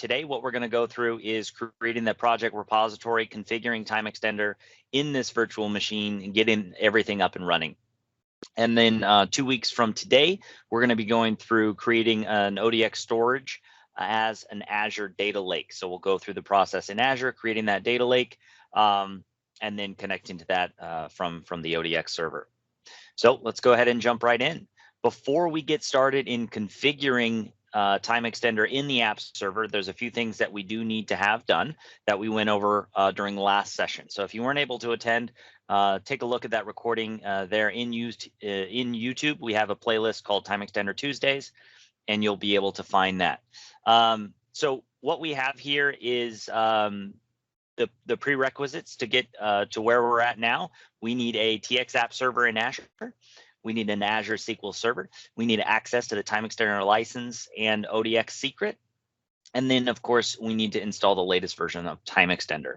today what we're going to go through is creating the project repository, configuring TimeXtender in this virtual machine, and getting everything up and running. And then 2 weeks from today, we're going to be going through creating an ODX storage as an Azure data lake. So we'll go through the process in Azure, creating that data lake, and then connecting to that from the ODX server. So let's go ahead and jump right in. Before we get started in configuring TimeXtender in the app server, there's a few things that we do need to have done that we went over during the last session. So if you weren't able to attend, take a look at that recording there in YouTube. We have a playlist called TimeXtender Tuesdays, and you'll be able to find that. So what we have here is the prerequisites to get to where we're at now. We need a TX app server in Azure. We need an Azure SQL Server. We need access to the TimeXtender license and ODX secret. And then, of course, we need to install the latest version of TimeXtender.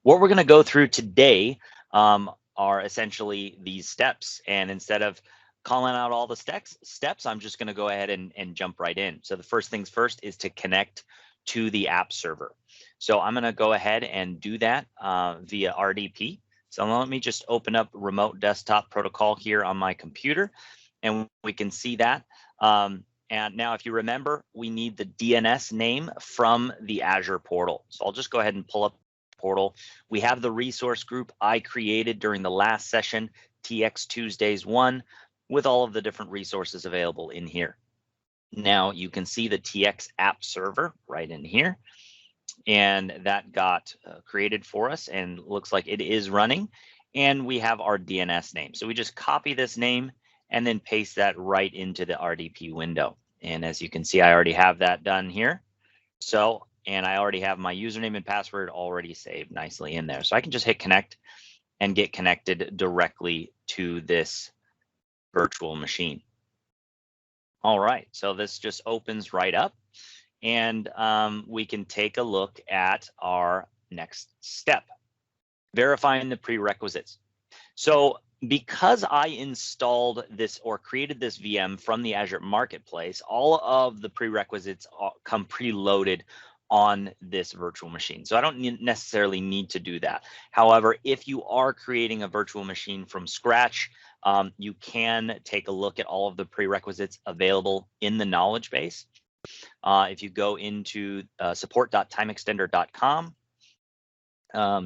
What we're going to go through today are essentially these steps. And instead of calling out all the steps, I'm just going to go ahead and jump right in. So the first things first is to connect to the app server. So I'm going to go ahead and do that via RDP. So let me just open up remote desktop protocol here on my computer, and we can see that. And now, if you remember, we need the DNS name from the Azure portal. So I'll just go ahead and pull up the portal. We have the resource group I created during the last session, TX Tuesdays 1, with all of the different resources available in here. Now you can see the TX app server right in here. And that got created for us and looks like it is running, and we have our DNS name. So we just copy this name and then paste that right into the RDP window. And as you can see, I already have that done here. So, and I already have my username and password already saved nicely in there. So I can just hit connect and get connected directly to this virtual machine. All right, so this just opens right up. And we can take a look at our next step, verifying the prerequisites. So because I installed this or created this VM from the Azure Marketplace, all of the prerequisites come preloaded on this virtual machine. So I don't necessarily need to do that. However, if you are creating a virtual machine from scratch, you can take a look at all of the prerequisites available in the knowledge base. If you go into support.timextender.com,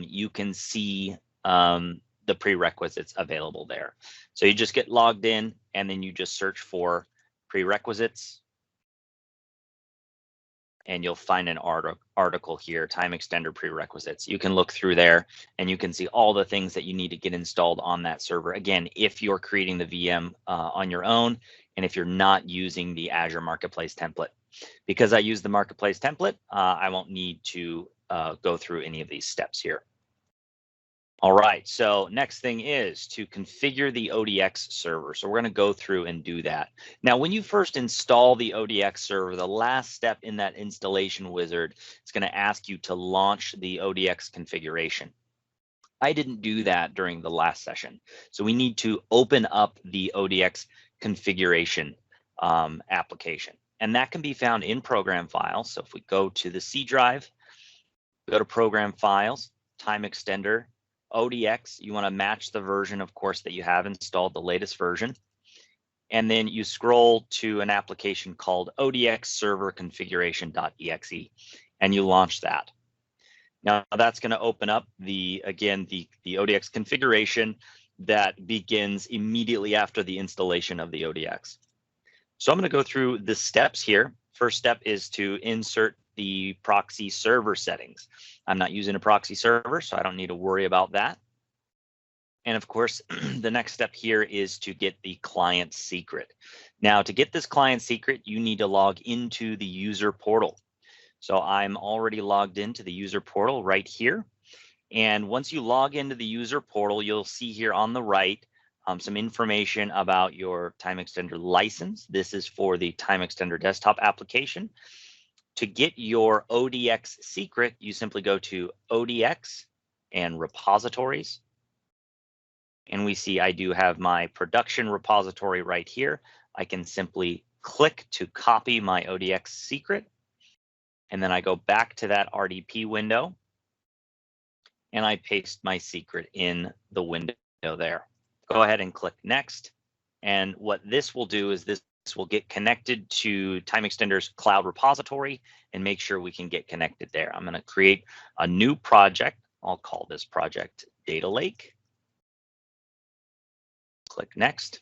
you can see the prerequisites available there. So you just get logged in and then you just search for prerequisites, and you'll find an article here, TimeXtender Prerequisites. You can look through there and you can see all the things that you need to get installed on that server. Again, if you're creating the VM on your own, and if you're not using the Azure Marketplace template. Because I use the Marketplace template, I won't need to go through any of these steps here. All right, so next thing is to configure the ODX server. So we're going to go through and do that. Now, when you first install the ODX server, the last step in that installation wizard is going to ask you to launch the ODX configuration. I didn't do that during the last session. So we need to open up the ODX configuration application. And that can be found in program files. So if we go to the C drive, go to program files, TimeXtender, ODX, you want to match the version, of course, that you have installed, the latest version. And then you scroll to an application called ODX Server Configuration.exe, and you launch that. Now that's going to open up the ODX configuration that begins immediately after the installation of the ODX. So I'm going to go through the steps here. First step is to insert the proxy server settings. I'm not using a proxy server, so I don't need to worry about that. And of course, the next step here is to get the client secret. Now, to get this client secret, you need to log into the user portal. So I'm already logged into the user portal right here. And once you log into the user portal, you'll see here on the right some information about your TimeXtender license. This is for the TimeXtender desktop application. To get your ODX secret, you simply go to ODX and repositories. And we see I do have my production repository right here. I can simply click to copy my ODX secret. And then I go back to that RDP window and I paste my secret in the window there. Go ahead and click next. And what this will do is this will get connected to TimeXtender's cloud repository and make sure we can get connected there. I'm going to create a new project. I'll call this project Data Lake. Click next.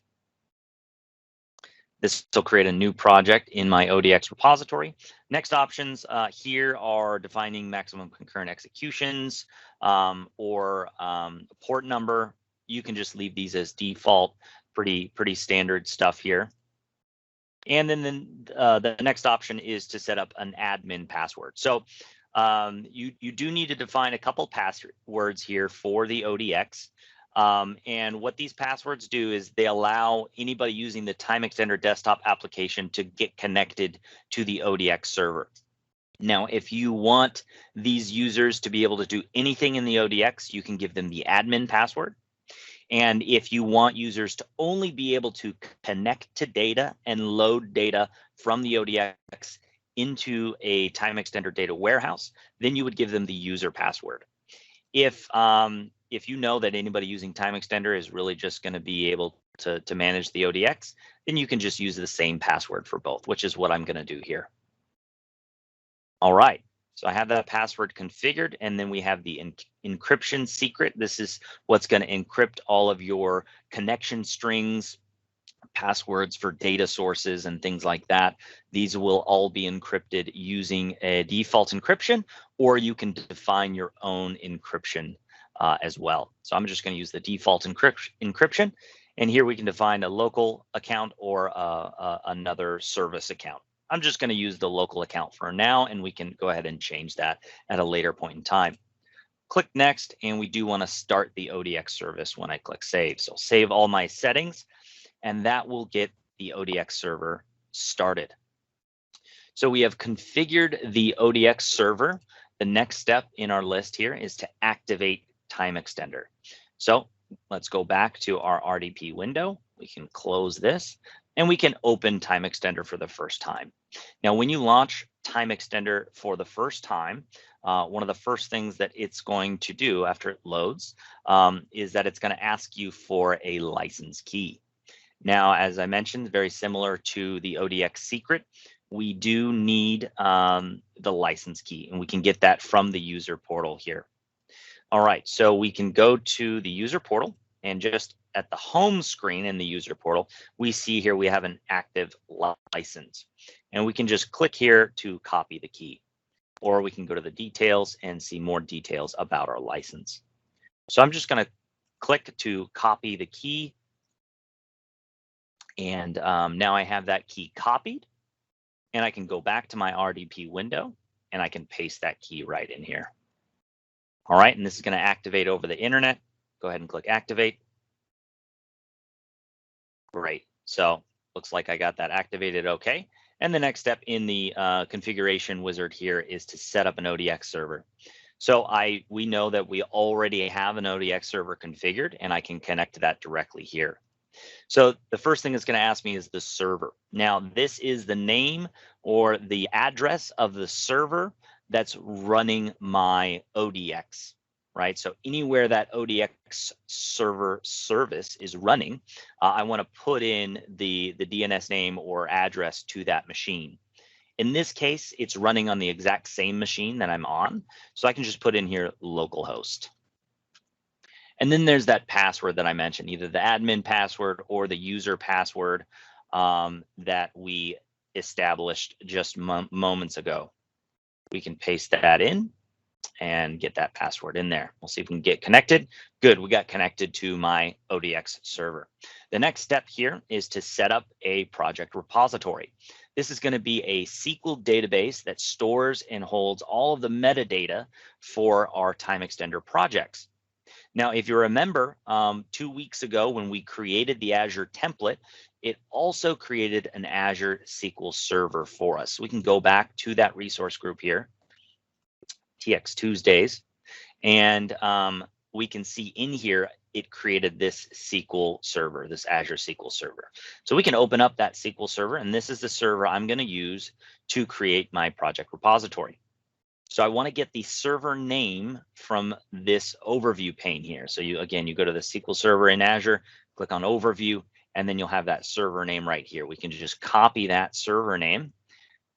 This will create a new project in my ODX repository. Next options here are defining maximum concurrent executions or port number. You can just leave these as default, pretty standard stuff here. And then the next option is to set up an admin password. So you do need to define a couple passwords here for the ODX. And what these passwords do is they allow anybody using the TimeXtender desktop application to get connected to the ODX server. Now, if you want these users to be able to do anything in the ODX, you can give them the admin password. And if you want users to only be able to connect to data and load data from the ODX into a TimeXtender data warehouse, then you would give them the user password. If you know that anybody using TimeXtender is really just going to be able to manage the ODX, then you can just use the same password for both, which is what I'm going to do here. All right, so I have that password configured, and then we have the encryption secret. This is what's going to encrypt all of your connection strings, passwords for data sources and things like that. These will all be encrypted using a default encryption, or you can define your own encryption as well. So I'm just going to use the default encryption, and here we can define a local account or another service account. I'm just going to use the local account for now, and we can go ahead and change that at a later point in time. Click next, and we do want to start the ODX service when I click save. So save all my settings, and that will get the ODX server started. So we have configured the ODX server. The next step in our list here is to activate TimeXtender. So let's go back to our RDP window. We can close this, and we can open TimeXtender for the first time. Now, when you launch TimeXtender for the first time, one of the first things that it's going to do after it loads is that it's going to ask you for a license key. Now, as I mentioned, very similar to the ODX secret, we do need the license key, and we can get that from the user portal here. All right, so we can go to the user portal, and just at the home screen in the user portal, we see here we have an active license. And we can just click here to copy the key, or we can go to the details and see more details about our license. So I'm just going to click to copy the key. And now I have that key copied, and I can go back to my RDP window, and I can paste that key right in here. All right, and this is going to activate over the internet. Go ahead and click activate. Great. So looks like I got that activated okay. And the next step in the configuration wizard here is to set up an ODX server. So we know that we already have an ODX server configured, and I can connect to that directly here. So the first thing it's going to ask me is the server. Now, this is the name or the address of the server that's running my ODX, right? So anywhere that ODX server service is running, I want to put in the DNS name or address to that machine. In this case, it's running on the exact same machine that I'm on, so I can just put in here localhost. And then there's that password that I mentioned, either the admin password or the user password that we established just moments ago. We can paste that in and get that password in there. We'll see if we can get connected. Good, we got connected to my ODX server. The next step here is to set up a project repository. This is going to be a SQL database that stores and holds all of the metadata for our TimeXtender projects. Now, if you remember, 2 weeks ago when we created the Azure template, it also created an Azure SQL Server for us. We can go back to that resource group here, TX Tuesdays, and we can see in here it created this SQL server, this Azure SQL Server. So we can open up that SQL Server, and this is the server I'm going to use to create my project repository. So I want to get the server name from this overview pane here. So you go to the SQL Server in Azure, click on Overview, and then you'll have that server name right here. We can just copy that server name,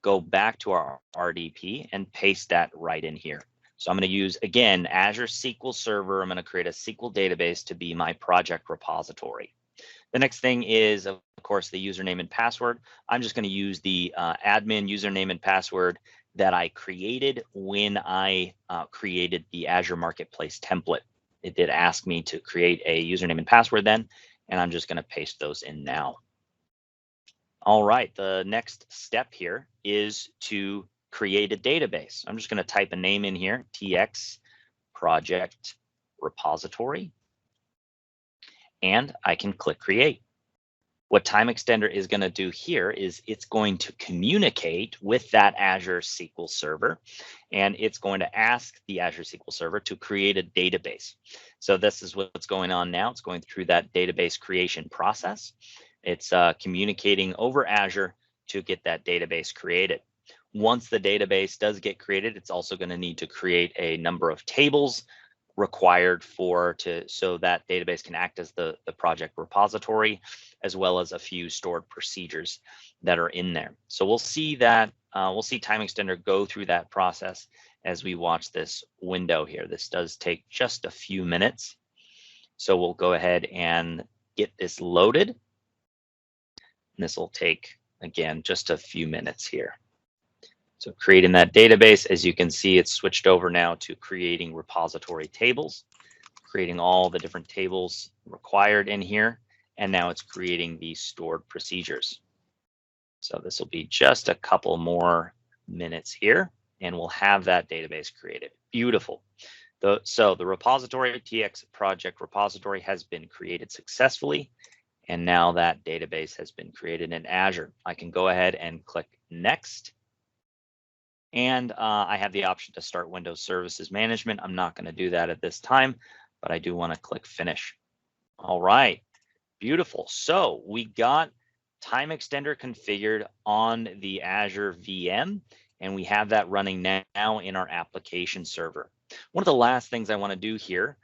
go back to our RDP, and paste that right in here. So I'm going to use, again, Azure SQL Server. I'm going to create a SQL database to be my project repository. The next thing is, of course, the username and password. I'm just going to use the admin username and password that I created when I created the Azure Marketplace template. It did ask me to create a username and password then, and I'm just going to paste those in now. All right, the next step here is to create a database. I'm just going to type a name in here, TX Project Repository, and I can click Create. What TimeXtender is going to do here is it's going to communicate with that Azure SQL Server, and it's going to ask the Azure SQL Server to create a database. So this is what's going on now. It's going through that database creation process. It's communicating over Azure to get that database created. Once the database does get created, it's also going to need to create a number of tables required so that database can act as the project repository, as well as a few stored procedures that are in there. So we'll see that we'll see TimeXtender go through that process as we watch this window here. This does take just a few minutes. So we'll go ahead and get this loaded. And this will take, again, just a few minutes here. So creating that database, as you can see, it's switched over now to creating repository tables, creating all the different tables required in here. And now it's creating these stored procedures. So this will be just a couple more minutes here, and we'll have that database created. Beautiful. So the repository, TX Project Repository, has been created successfully. And now that database has been created in Azure. I can go ahead and click Next. And I have the option to start Windows Services Management. I'm not going to do that at this time, but I do want to click Finish. All right, beautiful. So we got TimeXtender configured on the Azure VM, and we have that running now in our application server. One of the last things I want to do here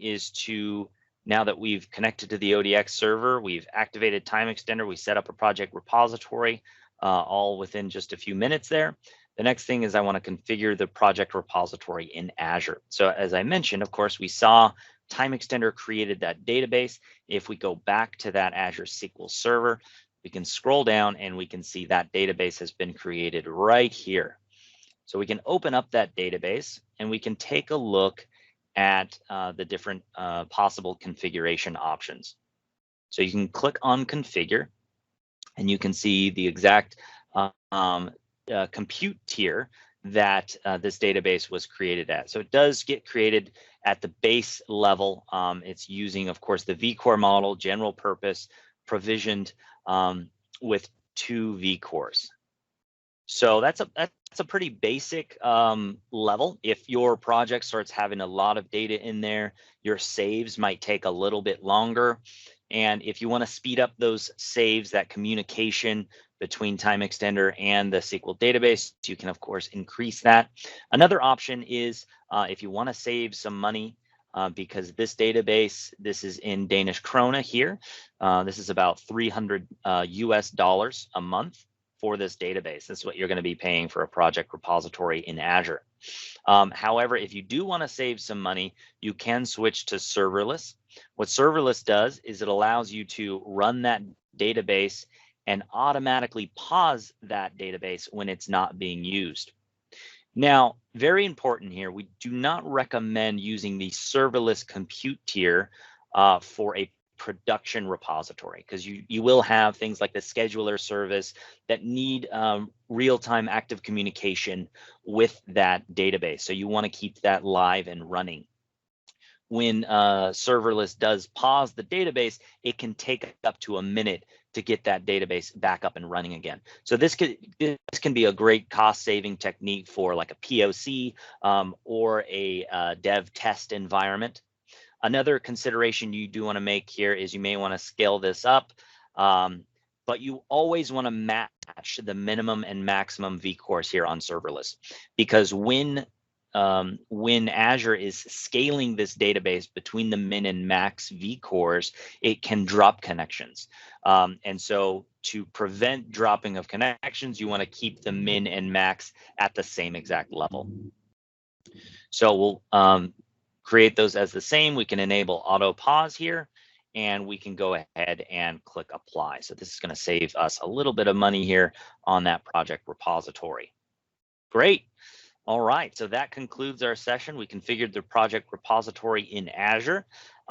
is to, now that we've connected to the ODX server, we've activated TimeXtender, we set up a project repository, all within just a few minutes there. The next thing is I want to configure the project repository in Azure. So as I mentioned, of course, we saw TimeXtender created that database. If we go back to that Azure SQL Server, we can scroll down and we can see that database has been created right here. So we can open up that database and we can take a look at the different possible configuration options. So you can click on Configure and you can see the exact compute tier that this database was created at. So it does get created at the base level. It's using, of course, the vCore model, general purpose, provisioned with 2 vCores. So that's a pretty basic level. If your project starts having a lot of data in there, your saves might take a little bit longer. And if you want to speed up those saves, that communication between TimeXtender and the SQL database, you can, of course, increase that. Another option is if you want to save some money, because this database, this is in Danish krone here. This is about $300 US a month for this database. This is what you're going to be paying for a project repository in Azure. However, if you do want to save some money, you can switch to serverless. What serverless does is it allows you to run that database and automatically pause that database when it's not being used. Now, very important here, we do not recommend using the serverless compute tier for a production repository, because you will have things like the scheduler service that need real-time active communication with that database. So you want to keep that live and running. When serverless does pause the database, it can take up to a minute to get that database back up and running again. So this can be a great cost-saving technique for like a POC or a dev test environment. Another consideration you do want to make here is you may want to scale this up but you always want to match the minimum and maximum vCores here on serverless, because when Azure is scaling this database between the min and max vCores, it can drop connections. And so to prevent dropping of connections, you want to keep the min and max at the same exact level. So we'll create those as the same. We can enable auto pause here, and we can go ahead and click apply. So this is going to save us a little bit of money here on that project repository. Great. All right, so that concludes our session. We configured the project repository in Azure.